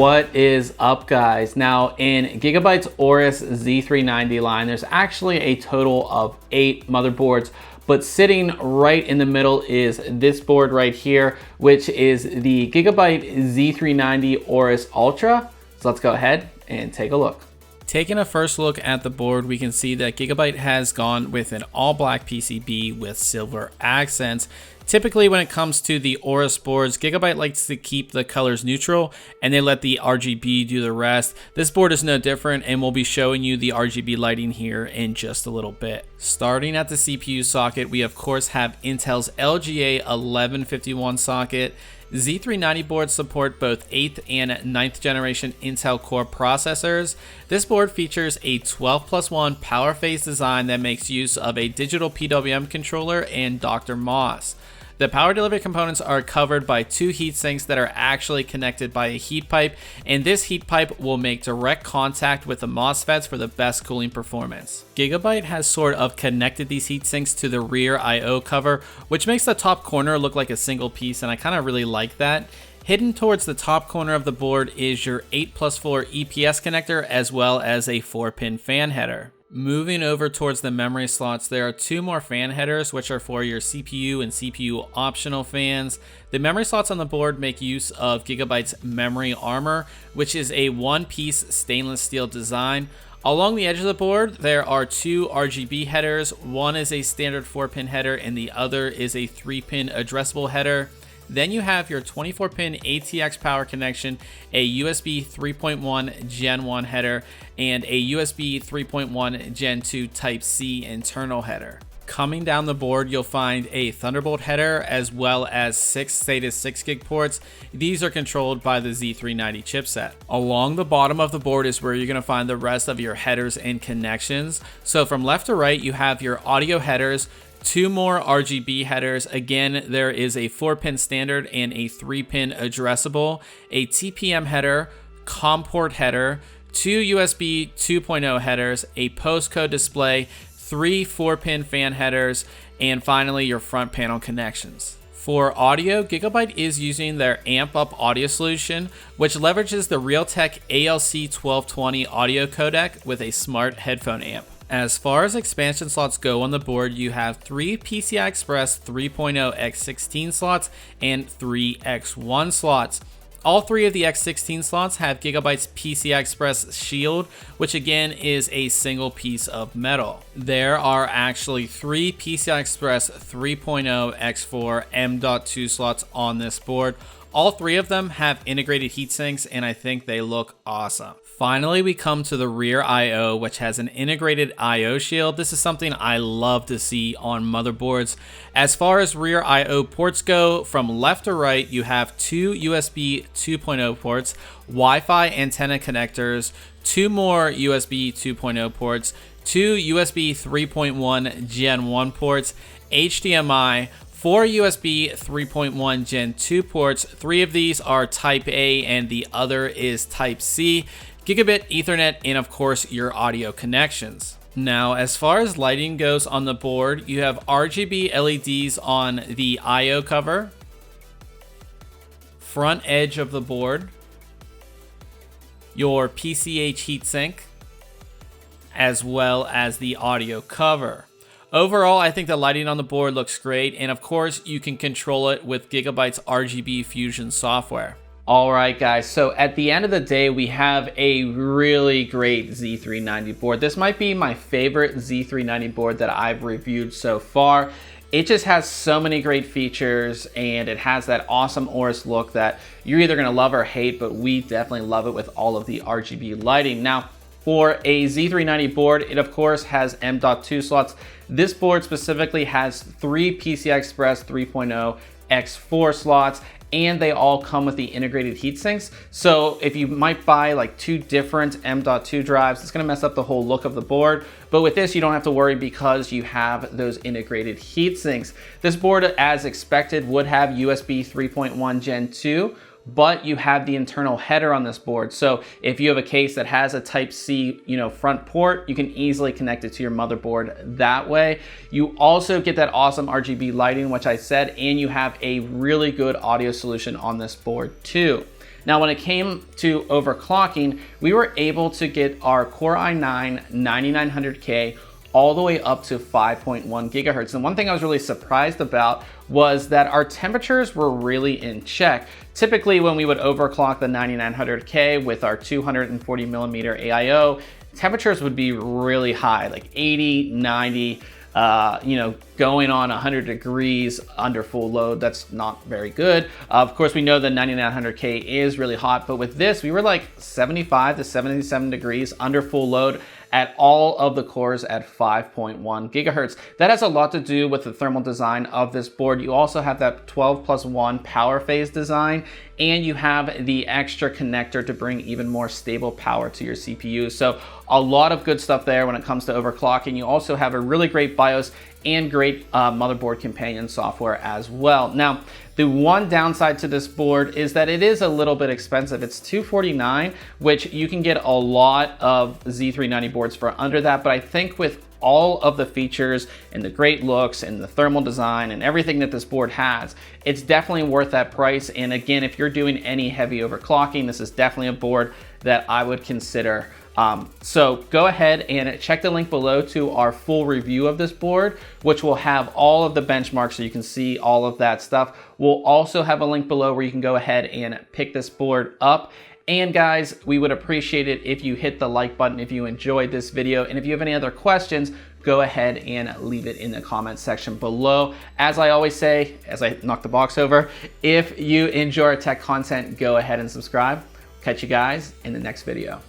What is up, guys? Now, in Gigabyte's AORUS Z390 line, there's actually a total of 8 motherboards, but sitting right in the middle is this board right here, which is the Gigabyte Z390 AORUS Ultra. So let's go ahead and take a look. Taking a first look at the board, we can see that Gigabyte has gone with an all black PCB with silver accents. Typically, when it comes to the AORUS boards, Gigabyte likes to keep the colors neutral and they let the RGB do the rest. This board is no different, and we'll be showing you the RGB lighting here in just a little bit. Starting at the CPU socket, we of course have Intel's LGA 1151 socket. Z390 boards support both 8th and 9th generation Intel Core processors. This board features a 12+1 power phase design that makes use of a digital PWM controller and Dr. MOS. The power delivery components are covered by 2 heat sinks that are actually connected by a heat pipe, and this heat pipe will make direct contact with the MOSFETs for the best cooling performance. Gigabyte has sort of connected these heat sinks to the rear I/O cover, which makes the top corner look like a single piece, and I kind of really like that. Hidden towards the top corner of the board is your 8+4 EPS connector, as well as a 4-pin fan header. Moving over towards the memory slots, there are 2 more fan headers, which are for your CPU and CPU optional fans. The memory slots on the board make use of Gigabyte's memory armor, which is a one-piece stainless steel design. Along the edge of the board, there are 2 RGB headers. One is a standard 4-pin header and the other is a 3-pin addressable header. Then you have your 24-pin ATX power connection, a USB 3.1 Gen 1 header, and a USB 3.1 Gen 2 Type-C internal header. Coming down the board, you'll find a Thunderbolt header as well as 6 SATA 6GB ports. These are controlled by the Z390 chipset. Along the bottom of the board is where you're going to find the rest of your headers and connections. So from left to right, you have your audio headers, 2 more RGB headers. Again, there is a 4-pin standard and a 3-pin addressable, a TPM header, COM port header, 2 USB 2.0 headers, a postcode display, 3 4-pin fan headers, and finally your front panel connections. For audio, Gigabyte is using their Amp Up audio solution, which leverages the Realtek ALC1220 audio codec with a smart headphone amp. As far as expansion slots go on the board, you have 3 PCI Express 3.0 x16 slots and 3 X1 slots. All 3 of the X16 slots have Gigabyte's PCI Express shield, which again is a single piece of metal. There are actually 3 PCI Express 3.0 X4 M.2 slots on this board. All 3 of them have integrated heat sinks, and I think they look awesome. Finally, we come to the rear I/O, which has an integrated I/O shield. This is something I love to see on motherboards. As far as rear I/O ports go, from left to right, you have 2 USB 2.0 ports, Wi-Fi antenna connectors, 2 more USB 2.0 ports, 2 USB 3.1 Gen 1 ports, HDMI, 4 USB 3.1 Gen 2 ports. 3 of these are Type A and the other is Type C, Gigabit Ethernet, and of course your audio connections. Now, as far as lighting goes on the board, you have RGB LEDs on the I/O cover, front edge of the board, your PCH heatsink, as well as the audio cover. Overall, I think the lighting on the board looks great, and of course, you can control it with Gigabyte's RGB Fusion software. Alright guys, so at the end of the day, we have a really great Z390 board. This might be my favorite Z390 board that I've reviewed so far. It just has so many great features, and it has that awesome AORUS look that you're either going to love or hate, but we definitely love it with all of the RGB lighting. Now, for a Z390 board, it of course has M.2 slots. This board specifically has 3 PCI Express 3.0 X4 slots, and they all come with the integrated heat sinks. So if you might buy like 2 different M.2 drives, it's gonna mess up the whole look of the board. But with this, you don't have to worry because you have those integrated heat sinks. This board, as expected, would have USB 3.1 Gen 2, but you have the internal header on this board. So if you have a case that has a Type-C, front port, you can easily connect it to your motherboard that way. You also get that awesome RGB lighting, which I said, and you have a really good audio solution on this board too. Now, when it came to overclocking, we were able to get our Core i9 9900K all the way up to 5.1 gigahertz. And one thing I was really surprised about was that our temperatures were really in check. Typically, when we would overclock the 9900K with our 240 millimeter AIO, temperatures would be really high, like 80, 90, going on 100 degrees under full load. That's not very good. Of course, we know the 9900K is really hot, but with this, we were like 75 to 77 degrees under full load at all of the cores at 5.1 gigahertz. That has a lot to do with the thermal design of this board. You also have that 12+1 power phase design, and you have the extra connector to bring even more stable power to your CPU. So a lot of good stuff there when it comes to overclocking. You also have a really great BIOS and great motherboard companion software as well. Now, the one downside to this board is that it is a little bit expensive. It's $249, which you can get a lot of Z390 boards for under that, but I think with all of the features and the great looks and the thermal design and everything that this board has, it's definitely worth that price. And again, if you're doing any heavy overclocking, this is definitely a board that I would consider. So go ahead and check the link below to our full review of this board, which will have all of the benchmarks so you can see all of that stuff. We'll also have a link below where you can go ahead and pick this board up. And guys, we would appreciate it if you hit the like button if you enjoyed this video. And if you have any other questions, go ahead and leave it in the comments section below. As I always say, as I knock the box over, if you enjoy our tech content, go ahead and subscribe. Catch you guys in the next video.